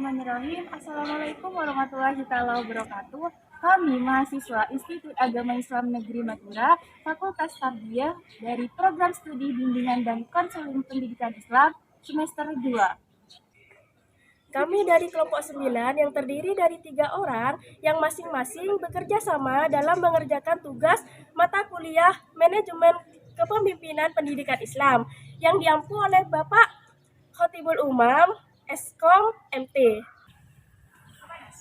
Bismillahirrahmanirrahim. Assalamualaikum warahmatullahi wabarakatuh. Kami mahasiswa Institut Agama Islam Negeri Madura, Fakultas Tarbiyah dari Program Studi Bimbingan dan Konseling Pendidikan Islam semester 2. Kami dari kelompok 9 yang terdiri dari 3 orang yang masing-masing bekerja sama dalam mengerjakan tugas mata kuliah Manajemen Kepemimpinan Pendidikan Islam yang diampu oleh Bapak Khotibul Umam, Eskom MT.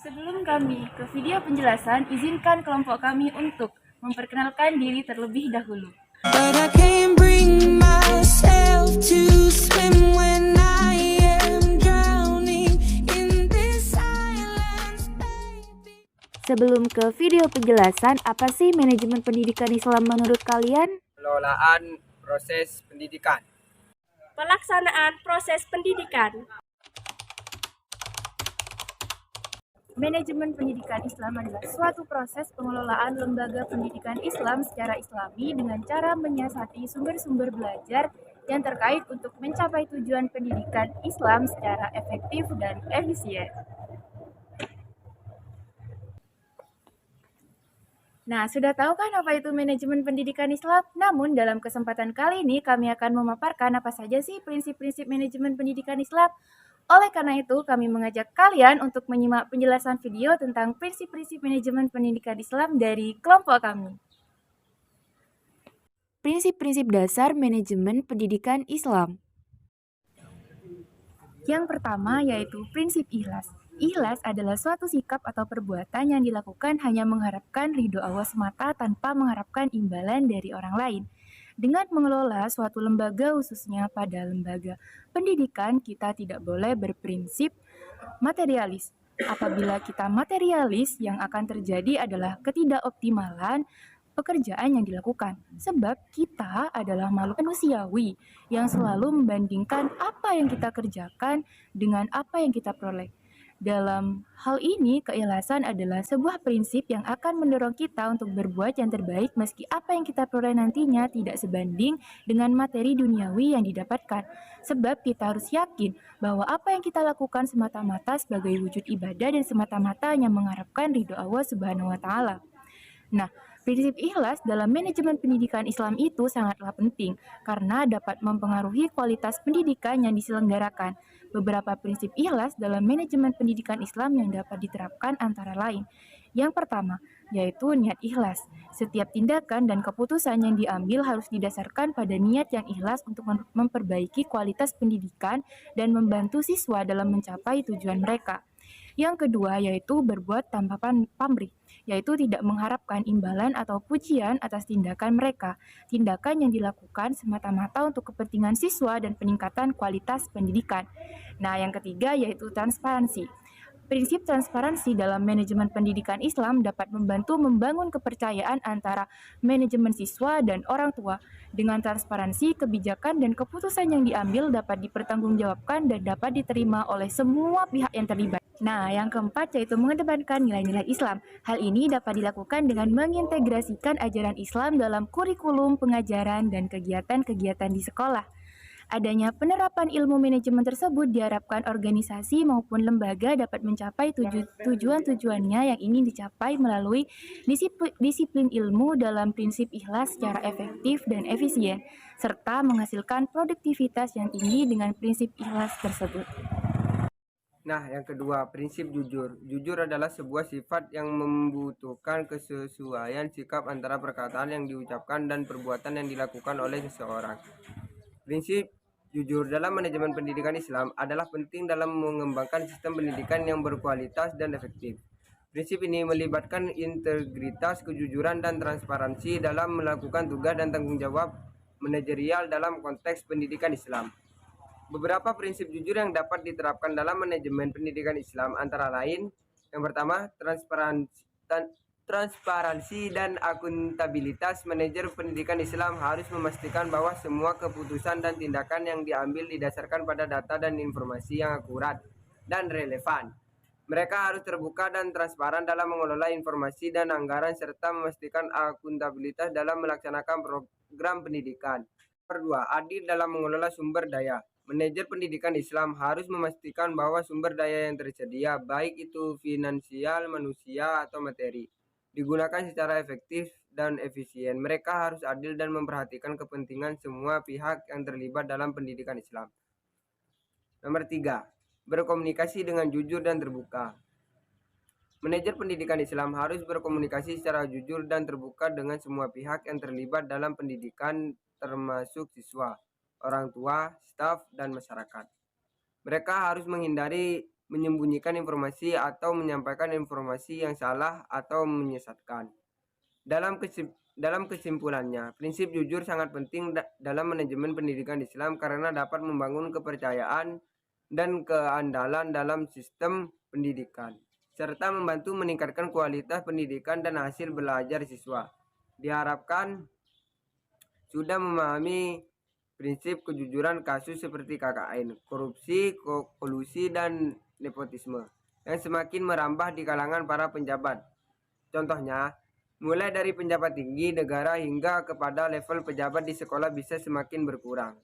Sebelum kami ke video penjelasan, izinkan kelompok kami untuk memperkenalkan diri terlebih dahulu. But I can't bring myself to swim when I am drowning in this silence, baby. Sebelum ke video penjelasan, apa sih manajemen pendidikan Islam menurut kalian? Pengelolaan proses pendidikan. Pelaksanaan proses pendidikan. Manajemen pendidikan Islam adalah suatu proses pengelolaan lembaga pendidikan Islam secara islami dengan cara menyiasati sumber-sumber belajar yang terkait untuk mencapai tujuan pendidikan Islam secara efektif dan efisien. Nah, sudah tahu kan apa itu manajemen pendidikan Islam? Namun, dalam kesempatan kali ini kami akan memaparkan apa saja sih prinsip-prinsip manajemen pendidikan Islam. Oleh karena itu, kami mengajak kalian untuk menyimak penjelasan video tentang prinsip-prinsip manajemen pendidikan Islam dari kelompok kami. Prinsip-prinsip dasar manajemen pendidikan Islam. Yang pertama yaitu prinsip ikhlas. Ikhlas adalah suatu sikap atau perbuatan yang dilakukan hanya mengharapkan ridho Allah semata tanpa mengharapkan imbalan dari orang lain. Dengan mengelola suatu lembaga, khususnya pada lembaga pendidikan, kita tidak boleh berprinsip materialis. Apabila kita materialis, yang akan terjadi adalah ketidakoptimalan pekerjaan yang dilakukan. Sebab kita adalah makhluk manusiawi yang selalu membandingkan apa yang kita kerjakan dengan apa yang kita peroleh. Dalam hal ini, keikhlasan adalah sebuah prinsip yang akan mendorong kita untuk berbuat yang terbaik meski apa yang kita peroleh nantinya tidak sebanding dengan materi duniawi yang didapatkan. Sebab kita harus yakin bahwa apa yang kita lakukan semata-mata sebagai wujud ibadah dan semata-mata hanya mengharapkan ridho Allah Subhanahu wa Ta'ala. Nah, prinsip ikhlas dalam manajemen pendidikan Islam itu sangatlah penting karena dapat mempengaruhi kualitas pendidikan yang diselenggarakan. Beberapa prinsip ikhlas dalam manajemen pendidikan Islam yang dapat diterapkan antara lain. Yang pertama, yaitu niat ikhlas. Setiap tindakan dan keputusan yang diambil harus didasarkan pada niat yang ikhlas untuk memperbaiki kualitas pendidikan dan membantu siswa dalam mencapai tujuan mereka. Yang kedua yaitu berbuat tanpa pamrih, yaitu tidak mengharapkan imbalan atau pujian atas tindakan mereka. Tindakan yang dilakukan semata-mata untuk kepentingan siswa dan peningkatan kualitas pendidikan. Nah, yang ketiga yaitu transparansi. Prinsip transparansi dalam manajemen pendidikan Islam dapat membantu membangun kepercayaan antara manajemen siswa dan orang tua. Dengan transparansi, kebijakan dan keputusan yang diambil dapat dipertanggungjawabkan dan dapat diterima oleh semua pihak yang terlibat. Nah, yang keempat yaitu mengedepankan nilai-nilai Islam. Hal ini dapat dilakukan dengan mengintegrasikan ajaran Islam dalam kurikulum pengajaran dan kegiatan-kegiatan di sekolah. Adanya penerapan ilmu manajemen tersebut diharapkan organisasi maupun lembaga dapat mencapai tujuan-tujuannya yang ingin dicapai melalui disiplin ilmu dalam prinsip ikhlas secara efektif dan efisien, serta menghasilkan produktivitas yang tinggi dengan prinsip ikhlas tersebut. Nah, yang kedua, prinsip jujur. Jujur adalah sebuah sifat yang membutuhkan kesesuaian sikap antara perkataan yang diucapkan dan perbuatan yang dilakukan oleh seseorang. Prinsip jujur dalam manajemen pendidikan Islam adalah penting dalam mengembangkan sistem pendidikan yang berkualitas dan efektif. Prinsip ini melibatkan integritas, kejujuran, dan transparansi dalam melakukan tugas dan tanggung jawab manajerial dalam konteks pendidikan Islam. Beberapa prinsip jujur yang dapat diterapkan dalam manajemen pendidikan Islam antara lain, yang pertama, transparansi dan akuntabilitas. Manajer pendidikan Islam harus memastikan bahwa semua keputusan dan tindakan yang diambil didasarkan pada data dan informasi yang akurat dan relevan. Mereka harus terbuka dan transparan dalam mengelola informasi dan anggaran serta memastikan akuntabilitas dalam melaksanakan program pendidikan. Kedua, adil dalam mengelola sumber daya. Manajer pendidikan Islam harus memastikan bahwa sumber daya yang tersedia, baik itu finansial, manusia, atau materi, digunakan secara efektif dan efisien. Mereka harus adil dan memperhatikan kepentingan semua pihak yang terlibat dalam pendidikan Islam. Nomor 3. Berkomunikasi dengan jujur dan terbuka. Manajer pendidikan Islam harus berkomunikasi secara jujur dan terbuka dengan semua pihak yang terlibat dalam pendidikan, termasuk siswa, orang tua, staf, dan masyarakat. Mereka harus menghindari menyembunyikan informasi atau menyampaikan informasi yang salah atau menyesatkan. Dalam kesimpulannya, prinsip jujur sangat penting dalam manajemen pendidikan Islam karena dapat membangun kepercayaan dan keandalan dalam sistem pendidikan, serta membantu meningkatkan kualitas pendidikan dan hasil belajar siswa. Diharapkan sudah memahami prinsip kejujuran kasus seperti KKN, korupsi, kolusi, dan nepotisme yang semakin merambah di kalangan para penjabat. Contohnya, mulai dari penjabat tinggi negara hingga kepada level pejabat di sekolah bisa semakin berkurang.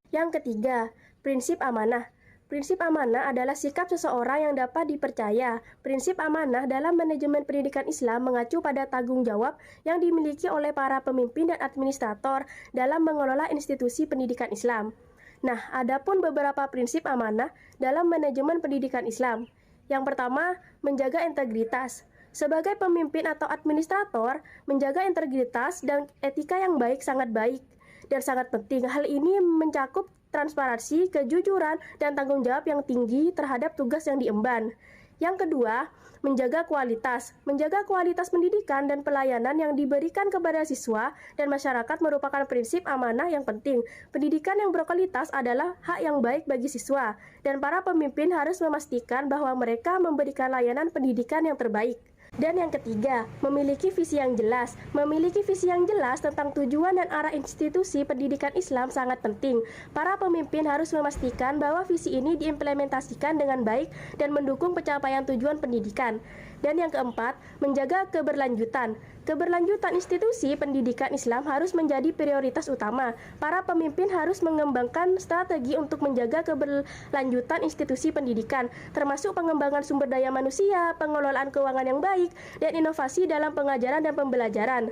Yang ketiga, prinsip amanah. Prinsip amanah adalah sikap seseorang yang dapat dipercaya. Prinsip amanah dalam manajemen pendidikan Islam mengacu pada tanggung jawab yang dimiliki oleh para pemimpin dan administrator dalam mengelola institusi pendidikan Islam. Nah, adapun beberapa prinsip amanah dalam manajemen pendidikan Islam. Yang pertama, menjaga integritas. Sebagai pemimpin atau administrator, menjaga integritas dan etika yang baik sangat baik dan sangat penting. Hal ini mencakup transparansi, kejujuran, dan tanggung jawab yang tinggi terhadap tugas yang diemban. Yang kedua, menjaga kualitas. Menjaga kualitas pendidikan dan pelayanan yang diberikan kepada siswa dan masyarakat merupakan prinsip amanah yang penting. Pendidikan yang berkualitas adalah hak yang baik bagi siswa, dan para pemimpin harus memastikan bahwa mereka memberikan layanan pendidikan yang terbaik. Dan yang ketiga, memiliki visi yang jelas. Memiliki visi yang jelas tentang tujuan dan arah institusi pendidikan Islam sangat penting. Para pemimpin harus memastikan bahwa visi ini diimplementasikan dengan baik dan mendukung pencapaian tujuan pendidikan. Dan yang keempat, menjaga keberlanjutan. Keberlanjutan institusi pendidikan Islam harus menjadi prioritas utama. Para pemimpin harus mengembangkan strategi untuk menjaga keberlanjutan institusi pendidikan, termasuk pengembangan sumber daya manusia, pengelolaan keuangan yang baik, dan inovasi dalam pengajaran dan pembelajaran.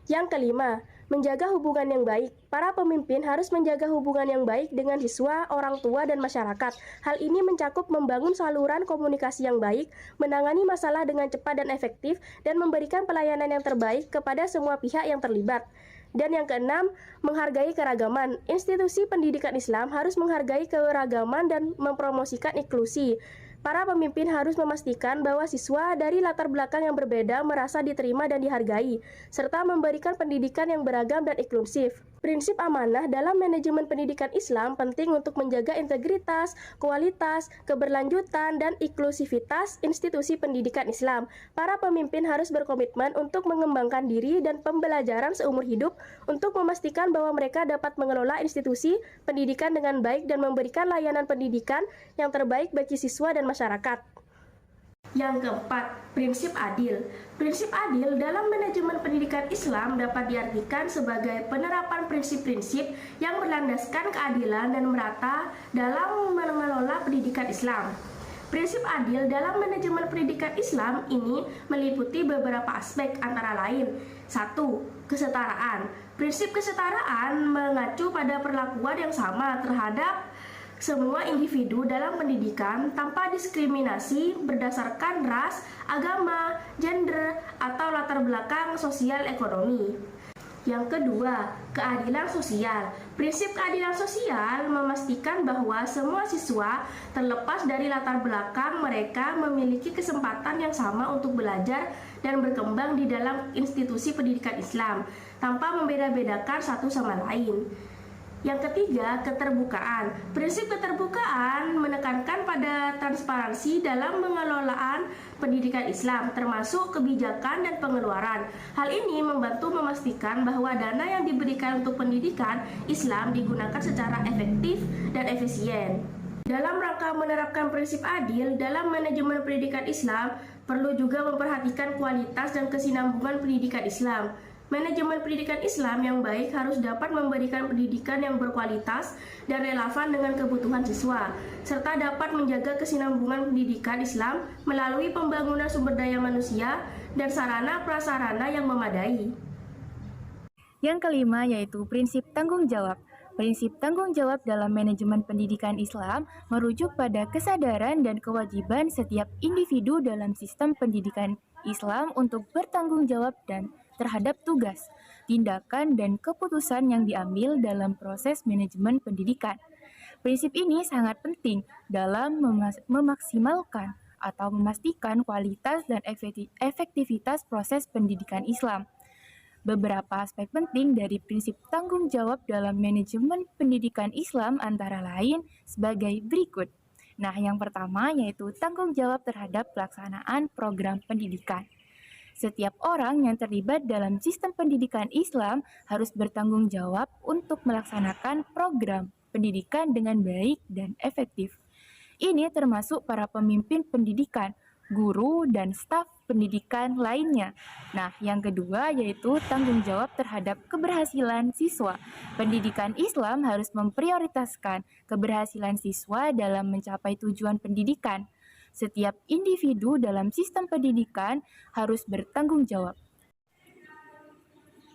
Yang kelima, menjaga hubungan yang baik. Para pemimpin harus menjaga hubungan yang baik dengan siswa, orang tua, dan masyarakat. Hal ini mencakup membangun saluran komunikasi yang baik, menangani masalah dengan cepat dan efektif, dan memberikan pelayanan yang terbaik kepada semua pihak yang terlibat. Dan yang keenam, menghargai keragaman. Institusi pendidikan Islam harus menghargai keragaman dan mempromosikan inklusi. Para pemimpin harus memastikan bahwa siswa dari latar belakang yang berbeda merasa diterima dan dihargai, serta memberikan pendidikan yang beragam dan inklusif. Prinsip amanah dalam manajemen pendidikan Islam penting untuk menjaga integritas, kualitas, keberlanjutan, dan inklusivitas institusi pendidikan Islam. Para pemimpin harus berkomitmen untuk mengembangkan diri dan pembelajaran seumur hidup untuk memastikan bahwa mereka dapat mengelola institusi pendidikan dengan baik dan memberikan layanan pendidikan yang terbaik bagi siswa dan masyarakat. Yang keempat, prinsip adil. Prinsip adil dalam manajemen pendidikan Islam dapat diartikan sebagai penerapan prinsip-prinsip yang berlandaskan keadilan dan merata dalam mengelola pendidikan Islam. Prinsip adil dalam manajemen pendidikan Islam ini meliputi beberapa aspek antara lain. 1. Kesetaraan. Prinsip kesetaraan mengacu pada perlakuan yang sama terhadap semua individu dalam pendidikan tanpa diskriminasi berdasarkan ras, agama, gender, atau latar belakang sosial ekonomi. Yang kedua, keadilan sosial. Prinsip keadilan sosial memastikan bahwa semua siswa, terlepas dari latar belakang mereka, memiliki kesempatan yang sama untuk belajar dan berkembang di dalam institusi pendidikan Islam, tanpa membeda-bedakan satu sama lain. Yang ketiga, keterbukaan. Prinsip keterbukaan menekankan pada transparansi dalam pengelolaan pendidikan Islam, termasuk kebijakan dan pengeluaran. Hal ini membantu memastikan bahwa dana yang diberikan untuk pendidikan Islam digunakan secara efektif dan efisien. Dalam rangka menerapkan prinsip adil dalam manajemen pendidikan Islam, perlu juga memperhatikan kualitas dan kesinambungan pendidikan Islam. Manajemen pendidikan Islam yang baik harus dapat memberikan pendidikan yang berkualitas dan relevan dengan kebutuhan siswa, serta dapat menjaga kesinambungan pendidikan Islam melalui pembangunan sumber daya manusia dan sarana prasarana yang memadai. Yang kelima yaitu prinsip tanggung jawab. Prinsip tanggung jawab dalam manajemen pendidikan Islam merujuk pada kesadaran dan kewajiban setiap individu dalam sistem pendidikan Islam untuk bertanggung jawab dan terhadap tugas, tindakan, dan keputusan yang diambil dalam proses manajemen pendidikan. Prinsip ini sangat penting dalam memaksimalkan atau memastikan kualitas dan efektivitas proses pendidikan Islam. Beberapa aspek penting dari prinsip tanggung jawab dalam manajemen pendidikan Islam antara lain sebagai berikut. Nah, yang pertama yaitu tanggung jawab terhadap pelaksanaan program pendidikan. Setiap orang yang terlibat dalam sistem pendidikan Islam harus bertanggung jawab untuk melaksanakan program pendidikan dengan baik dan efektif. Ini termasuk para pemimpin pendidikan, guru, dan staf pendidikan lainnya. Nah, yang kedua yaitu tanggung jawab terhadap keberhasilan siswa. Pendidikan Islam harus memprioritaskan keberhasilan siswa dalam mencapai tujuan pendidikan. Setiap individu dalam sistem pendidikan harus bertanggung jawab.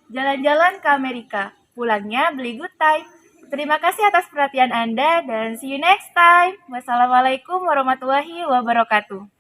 Jalan-jalan ke Amerika, pulangnya beli good time. Terima kasih atas perhatian Anda dan see you next time. Wassalamualaikum warahmatullahi wabarakatuh.